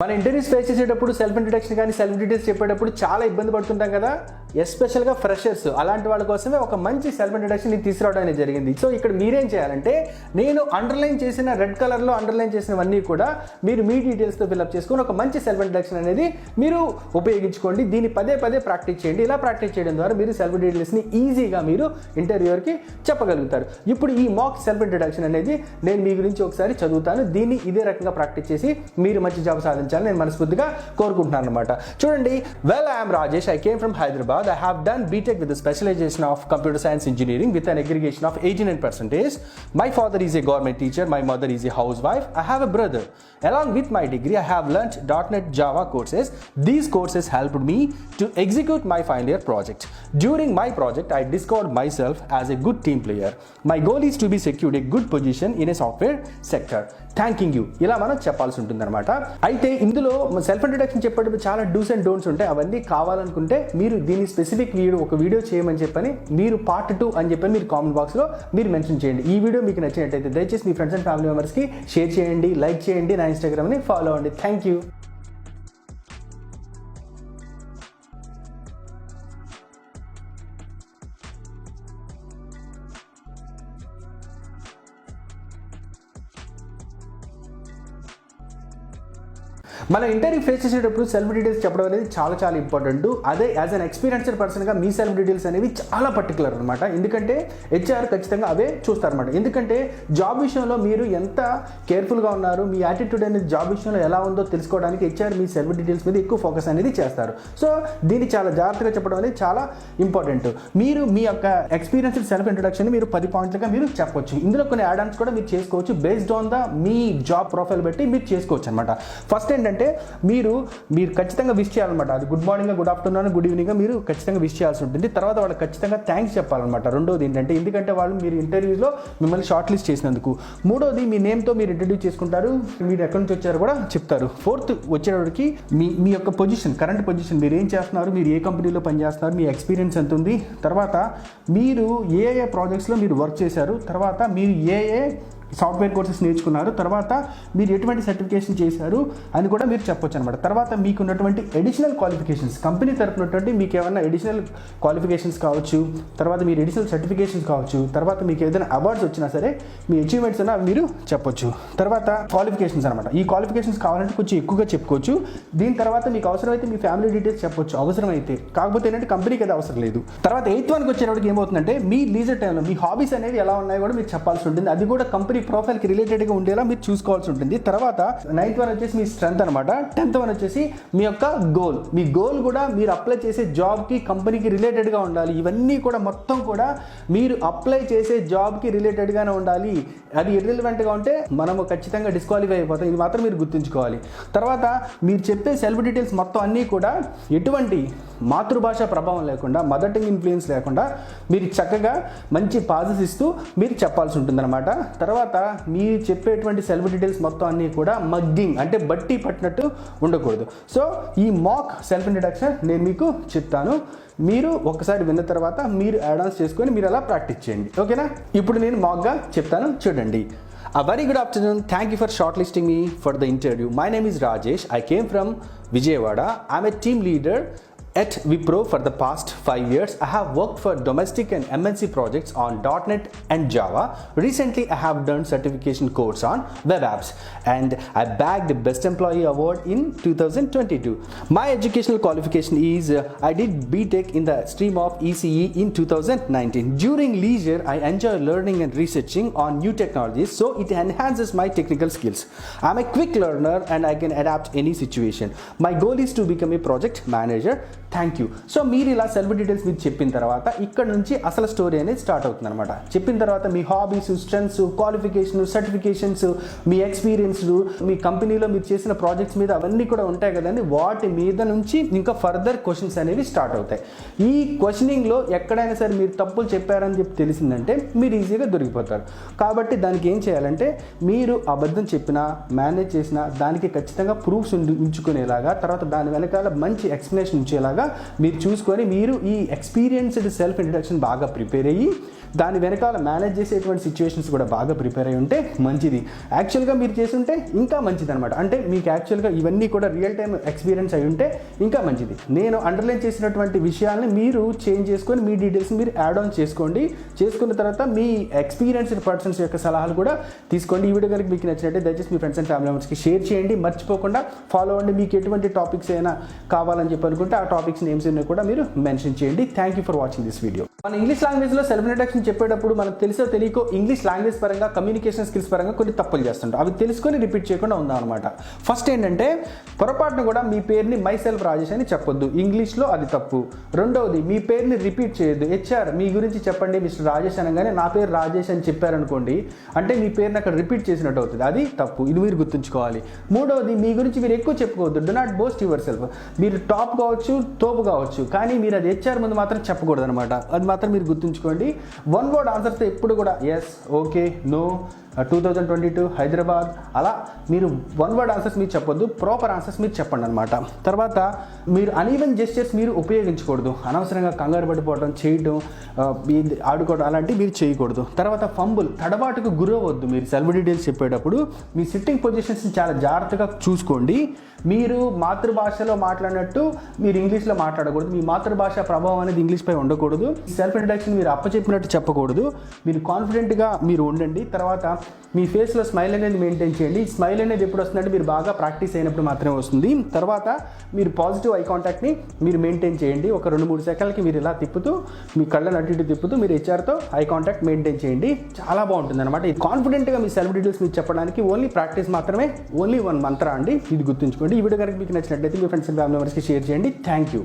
మన interviews face చేసేటప్పుడు self introduction కానీ సెల్ఫ్ డీటెయిల్స్ చెప్పేటప్పుడు చాలా ఇబ్బంది పడుతుంటాం కదా, ఎస్పెషల్గా ఫ్రెషర్స్. అలాంటి వాళ్ళ కోసమే ఒక మంచి సెల్ఫ్ ఇంట్రడక్షన్ తీసుకురావడం అనేది జరిగింది. సో ఇక్కడ మీరేం చేయాలంటే, నేను అండర్లైన్ చేసిన రెడ్ కలర్లో అండర్లైన్ చేసినవన్నీ కూడా మీరు మీ డీటెయిల్స్తో ఫిల్అప్ చేసుకొని ఒక మంచి సెల్ఫ్ ఇంట్రడక్షన్ అనేది మీరు ఉపయోగించుకోండి. దీన్ని పదే పదే ప్రాక్టీస్ చేయండి. ఇలా ప్రాక్టీస్ చేయడం ద్వారా మీరు సెల్ఫ్ డీటెయిల్స్ని ఈజీగా మీరు ఇంటర్వ్యూవర్కి చెప్పగలుగుతారు. ఇప్పుడు ఈ మాక్ సెల్ఫ్ ఇంట్రడక్షన్ అనేది నేను మీ గురించి ఒకసారి చదువుతాను. దీన్ని ఇదే రకంగా ప్రాక్టీస్ చేసి మీరు మంచి జాబ్ సాధించాలి నేను మనస్ఫూర్తిగా కోరుకుంటున్నాను అనమాట. చూడండి, well I am Rajesh. I came from Hyderabad. I have done BTech with a specialization of computer science engineering with an aggregation of 89%. My father is a government teacher. My mother is a housewife. I have a brother. Along with my degree, I have learnt .NET Java courses. These courses helped me to execute my final year project. During my project, I discovered myself as a good team player. My goal is to be secured a good position in a software sector. Thanking you, ఇలా మనం చెప్పాల్సి ఉంటుంది అనమాట. అయితే ఇందులో self introduction చెప్పేటప్పుడు చాలా dos and don'ts ఉంటాయి. అవన్నీ కావాలనుకుంటే మీరు దీని స్పెసిఫిక్ ఒక వీడియో చేయమని చెప్పని మీరు పార్ట్ 2 అని చెప్పని మీరు కామెంట్ బాక్స్లో మీరు మెన్షన్ చేయండి. ఈ వీడియో మీకు నచ్చినట్టయితే దయచేసి మీ ఫ్రెండ్స్ అండ్ ఫ్యామిలీ మెంబర్స్కి షేర్ చేయండి, లైక్ చేయండి, నా ఇన్స్టాగ్రామ్ని ఫాలో అవ్వండి. Thank you. మన ఇంటర్వ్యూ ఫేస్ చేసేటప్పుడు సెల్ఫ్ డీటెయిల్స్ చెప్పడం అనేది చాలా చాలా ఇంపార్టెంట్. అదే యాజ్ అన్ ఎక్స్పీరియన్స్డ్ పర్సన్గా మీ సెల్ఫ్ డీటెయిల్స్ అనేవి చాలా పర్టికులర్ అనమాట. ఎందుకంటే హెచ్ఆర్ ఖచ్చితంగా అవే చూస్తారనమాట. ఎందుకంటే జాబ్ విషయంలో మీరు ఎంత కేర్ఫుల్గా ఉన్నారు, మీ యాటిట్యూడ్ అనేది జాబ్ విషయంలో ఎలా ఉందో తెలుసుకోవడానికి హెచ్ఆర్ మీ సెల్ఫ్ డీటెయిల్స్ మీద ఎక్కువ ఫోకస్ అనేది చేస్తారు. సో దీన్ని చాలా జాగ్రత్తగా చెప్పడం అనేది చాలా ఇంపార్టెంట్. మీరు మీ యొక్క ఎక్స్పీరియన్స్డ్ సెల్ఫ్ ఇంట్రడక్షన్ మీరు 10 పాయింట్లుగా మీరు చెప్పొచ్చు. ఇందులో కొన్ని యాడ్ ఆన్స్ కూడా మీరు చేసుకోవచ్చు. Based on the me job profile బట్టి మీరు చేసుకోవచ్చు అనమాట. ఫస్ట్ ఏంటంటే మీరు ఖచ్చితంగా విష్ చేయాలన్నమాట. అది good morning, good afternoon, good evening మీరు ఖచ్చితంగా విష్ చేయాల్సి ఉంటుంది. తర్వాత వాళ్ళకి ఖచ్చితంగా థ్యాంక్స్ చెప్పాలన్నమాట. రెండోది ఏంటంటే, ఎందుకంటే వాళ్ళు మీరు ఇంటర్వ్యూలో మిమ్మల్ని షార్ట్ లిస్ట్ చేసినందుకు. మూడోది మీ నేమ్తో మీరు ఇంట్రడ్యూస్ చేసుకుంటారు, మీరు ఎక్కడి నుంచి వచ్చారో కూడా చెప్తారు. ఫోర్త్ వచ్చేటప్పటికి మీ యొక్క పొజిషన్, కరెంట్ పొజిషన్, మీరు ఏం చేస్తున్నారు, మీరు ఏ కంపెనీలో పనిచేస్తున్నారు, మీ ఎక్స్పీరియన్స్ ఎంత ఉంది, తర్వాత మీరు ఏ ప్రాజెక్ట్స్లో మీరు వర్క్ చేశారు, తర్వాత మీరు ఏ సాఫ్ట్వేర్ కోర్సెస్ నేర్చుకున్నారు, తర్వాత మీరు ఎటువంటి సర్టిఫికేషన్ చేశారు అని కూడా మీరు చెప్పొచ్చు అనమాట. తర్వాత మీకు ఉన్నటువంటి అడిషనల్ క్వాలిఫికేషన్స్, కంపెనీ తరపునటువంటి మీకు ఏమైనా అడిషనల్ క్వాలిఫికేషన్స్ కావచ్చు, తర్వాత మీరు అడిషనల్ సర్టిఫికేషన్స్ కావచ్చు, తర్వాత మీకు ఏదైనా అవార్డ్స్ వచ్చినా సరే మీ అచీవ్మెంట్స్ అన్నా మీరు చెప్పొచ్చు. తర్వాత క్వాలిఫికేషన్స్ అనమాట. ఈ క్వాలిఫికేషన్స్ కావాలంటే కొంచెం ఎక్కువగా చెప్పుకోవచ్చు. దీని తర్వాత మీకు అవసరమైతే మీ ఫ్యామిలీ డీటెయిల్స్ చెప్పొచ్చు అవసరమైతే. కాకపోతే ఏంటంటే కంపెనీకి అది అవసరం లేదు. తర్వాత 8th వన్కి వచ్చేటప్పటికి ఏమవుతుందంటే, మీ లీజర్ టైంలో మీ హాబీస్ అనేవి ఎలా ఉన్నాయో కూడా మీరు చెప్పాల్సి ఉంటుంది. అది కూడా కంపెనీ ప్రొఫైల్కి రిలేటెడ్గా ఉండేలా మీరు చూసుకోవాల్సి ఉంటుంది. తర్వాత 9th వన్ వచ్చేసి మీ స్ట్రెంత్ అనమాట. 10th వన్ వచ్చేసి మీ యొక్క గోల్. మీ గోల్ కూడా మీరు అప్లై చేసే జాబ్కి, కంపెనీకి రిలేటెడ్గా ఉండాలి. ఇవన్నీ కూడా మొత్తం కూడా మీరు అప్లై చేసే జాబ్కి రిలేటెడ్గానే ఉండాలి. అది ఇర్రిలవెంట్గా ఉంటే మనము ఖచ్చితంగా డిస్క్వాలిఫై అయిపోతాం. ఇది మాత్రం మీరు గుర్తుంచుకోవాలి. తర్వాత మీరు చెప్పే సెల్ఫ్ డీటెయిల్స్ మొత్తం అన్నీ కూడా ఎటువంటి మాతృభాష ప్రభావం లేకుండా, మదర్ టంగ్ ఇన్ఫ్లుయెన్స్ లేకుండా మీరు చక్కగా మంచి పాజెస్ ఇస్తూ మీరు చెప్పాల్సి ఉంటుందన్నమాట. తర్వాత మీరు చెప్పేటువంటి సెల్ఫ్ డీటెయిల్స్ మొత్తం అన్నీ కూడా మగ్గింగ్ అంటే బట్టి పట్టినట్టు ఉండకూడదు. సో ఈ మాక్ సెల్ఫ్ ఇంట్రడక్షన్ నేను మీకు చెప్తాను. మీరు ఒకసారి విన్న తర్వాత మీరు యాడ్ ఆన్స్ చేసుకొని మీరు అలా ప్రాక్టీస్ చేయండి. ఓకేనా? ఇప్పుడు నేను మాక్గా చెప్తాను, చూడండి. A very good afternoon. Thank you for shortlisting me for the interview. My name is Rajesh. I came from Vijayawada. I'm a team leader at Wipro for the past 5 years. I have worked for domestic and MNC projects on .NET and Java. Recently, I have done certification course on web apps and I bagged the Best Employee Award in 2022. My educational qualification is I did BTech in the stream of ECE in 2019. During leisure, I enjoy learning and researching on new technologies, so it enhances my technical skills. I'm a quick learner and I can adapt any situation. My goal is to become a project manager. Thank you. So మీరు ఇలా self details మీరు చెప్పిన తర్వాత ఇక్కడ నుంచి అసలు story అనేది start అవుతుంది అనమాట. చెప్పిన తర్వాత మీ హాబీస్, స్ట్రెంగ్స్, క్వాలిఫికేషన్, సర్టిఫికేషన్స్, మీ ఎక్స్పీరియన్స్, మీ కంపెనీలో మీరు చేసిన ప్రాజెక్ట్స్ మీద అవన్నీ కూడా ఉంటాయి కదండి. వాటి మీద నుంచి ఇంకా ఫర్దర్ క్వశ్చన్స్ అనేవి స్టార్ట్ అవుతాయి. ఈ క్వశ్చనింగ్లో ఎక్కడైనా సరే మీరు తప్పులు చెప్పారని చెప్పి తెలిసిందంటే మీరు ఈజీగా దొరికిపోతారు. కాబట్టి దానికి ఏం చేయాలంటే, మీరు అబద్ధం చెప్పినా, మేనేజ్ చేసినా దానికి ఖచ్చితంగా ప్రూఫ్స్ ఉంచుకునేలాగా, తర్వాత దాని వెనకాల మంచి ఎక్స్ప్లెనేషన్ ఉంచేలాగా మీరు చూసుకొని మీరు ఈ ఎక్స్పీరియన్స్డ్ సెల్ఫ్ ఇంట్రడక్షన్ బాగా ప్రిపేర్ అయ్యి దాని వెనకాల మేనేజ్ చేసేటువంటి సిచ్యువేషన్స్ కూడా బాగా ప్రిపేర్ అయి ఉంటే మంచిది. యాక్చువల్గా మీరు చేసి ఉంటే ఇంకా మంచిది అనమాట. అంటే మీకు యాక్చువల్గా ఇవన్నీ కూడా రియల్ టైం ఎక్స్పీరియన్స్ అయి ఉంటే ఇంకా మంచిది. నేను అండర్లైన్ చేసినటువంటి విషయాల్ని మీరు చేంజ్ చేసుకొని మీ డీటెయిల్స్ మీరు యాడ్ ఆన్ చేసుకోండి. చేసుకున్న తర్వాత మీ ఎక్స్పీరియన్స్డ్ పర్సన్స్ యొక్క సలహాలు కూడా తీసుకోండి. ఈ వీడియో కనుక మీకు నచ్చినట్టే దయచేసి మీ ఫ్రెండ్స్ అండ్ ఫ్యామిలీ మెంబర్స్కి షేర్ చేయండి. మర్చిపోకుండా ఫాలో అవ్వండి. మీకు ఎటువంటి టాపిక్స్ అయినా కావాలని చెప్పి అనుకుంటే ఆ టాపిక్స్ నేమ్స్ అన్ని కూడా మీరు మెన్షన్ చేయండి. Thank you for watching this video. మన ఇంగ్లీష్ లాంగ్వేజ్లో సెల్ఫ్ ఇంట్రడక్షన్ చెప్పేటప్పుడు మనకు తెలుసో తెలియకో ఇంగ్లీష్ లాంగ్వేజ్ పరంగా కమ్యూనికేషన్ స్కిల్స్ పరంగా కొన్ని తప్పులు చేస్తుంటాం. అవి తెలుసుకొని రిపీట్ చేయకుండా ఉందాం అనమాట. ఫస్ట్ ఏంటంటే పొరపాటును కూడా మీ పేరుని మై సెల్ఫ్ రాజేష్ అని చెప్పొద్దు. ఇంగ్లీష్లో అది తప్పు. రెండవది మీ పేరుని రిపీట్ చేయొద్దు. హెచ్ఆర్ మీ గురించి చెప్పండి మిస్టర్ రాజేష్ అనగానే నా పేరు రాజేష్ అని చెప్పారనుకోండి, అంటే మీ పేరుని అక్కడ రిపీట్ చేసినట్టు అవుతుంది. అది తప్పు. ఇది మీరు గుర్తుంచుకోవాలి. మూడవది మీ గురించి మీరు ఎక్కువ చెప్పుకోవద్దు. Do not boast yourself. మీరు టాప్ కావచ్చు, తోపు కావచ్చు, కానీ మీరు అది హెచ్ఆర్ ముందు మాత్రం చెప్పకూడదు అనమాట. అది మాత్రం మీరు గుర్తుంచుకోండి. వన్ వర్డ్ ఆన్సర్తో ఎప్పుడు కూడా ఎస్, ఓకే, నో, 2022 హైదరాబాద్ అలా మీరు వన్ వర్డ్ ఆన్సర్స్ మీరు చెప్పొద్దు. ప్రాపర్ ఆన్సర్స్ మీరు చెప్పండి అనమాట. తర్వాత మీరు అన్ఈవెన్ జెస్చర్స్ మీరు ఉపయోగించకూడదు. అనవసరంగా కంగారు పడిపోవడం, చేయడం, ఆడుకోవడం అలాంటివి మీరు చేయకూడదు. తర్వాత ఫంబుల్, తడబాటుకు గురవద్దు. మీరు సెల్ఫ్ డీటెయిల్స్ చెప్పేటప్పుడు మీ సిట్టింగ్ పొజిషన్స్ని చాలా జాగ్రత్తగా చూసుకోండి. మీరు మాతృభాషలో మాట్లాడినట్టు మీరు ఇంగ్లీష్లో మాట్లాడకూడదు. మీ మాతృభాష ప్రభావం అనేది ఇంగ్లీష్పై ఉండకూడదు. సెల్ఫ్ ఇంట్రడక్షన్ మీరు అప్పచెప్పినట్టు చెప్పకూడదు. మీరు కాన్ఫిడెంట్గా మీరు ఉండండి. తర్వాత మీ ఫేస్లో స్మైల్ అనేది మెయింటైన్ చేయండి. స్మైల్ అనేది ఎప్పుడు వస్తుందంటే మీరు బాగా ప్రాక్టీస్ అయినప్పుడు మాత్రమే వస్తుంది. తర్వాత మీరు పాజిటివ్ ఐ కాంటాక్ట్ని మీరు మెయింటైన్ చేయండి. ఒక 2-3 సెకండ్లకి మీరు ఇలా తిప్పుతూ మీ కళ్ళను అటు ఇటు తిప్పుతూ మీరు హెచ్ఆర్తో ఐ కాంటాక్ట్ మెయింటైన్ చేయండి. చాలా బాగుంటుంది అనమాట. ఇది కాన్ఫిడెంట్గా మీ సెల్ఫ్ డీటెయిల్స్ మీరు చెప్పడానికి ఓన్లీ ప్రాక్టీస్ మాత్రమే, ఓన్లీ 1 మంత్ర అండి. ఇది గుర్తుంచుకోండి. ఈ వీడియో కనుక మీకు నచ్చినట్లయితే మీ ఫ్రెండ్స్ అండ్ ఫ్యామిలీ మెంబర్స్కి షేర్ చేయండి. Thank you.